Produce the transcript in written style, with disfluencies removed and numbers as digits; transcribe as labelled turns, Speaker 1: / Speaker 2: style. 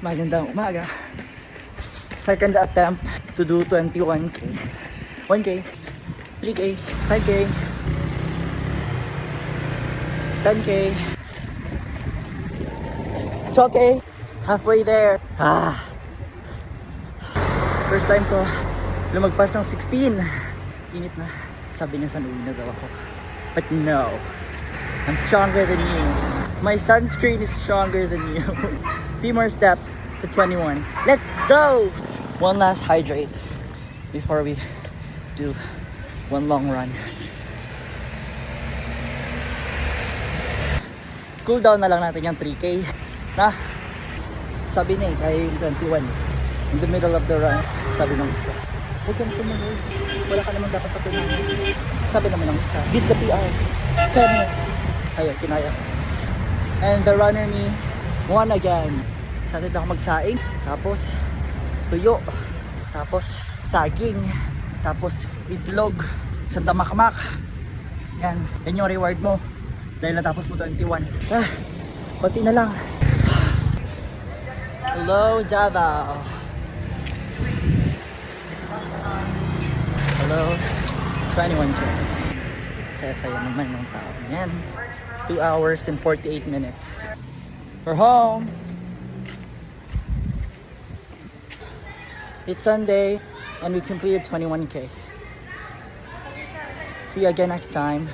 Speaker 1: Magandang umaga. Second attempt to do 21K. 1K, 3K, 5K, 10K, 12K. Halfway there. First time ko lumagpas ng 16. Init na. Sabi niya sanuwi na daw ako. But no. I'm stronger than you. My sunscreen is stronger than you. 3 more steps to 21. Let's go! One last hydrate before we do one long run. Cool down na lang natin yung 3K. Sabi niya kaya yung 21. In the middle of the run, sabi ng isa, huwag kang tumuloy. Wala ka naman dapat patuloy. Sabi naman ng isa, beat the PR. Come here. Sayo, kinaya. And the runner me won again. Excited ako magsaing. Tapos, tuyo. Tapos, saging. Tapos, itlog. Santa Makmak. Yan. Yan yung reward mo. Dahil natapos mo 21. Konti na lang. Hello, Davao. Hello. 21K. Saya-saya naman ng tao. Yan. 2 hours and 48 minutes. We're home. It's Sunday and we completed 21K. See you again next time.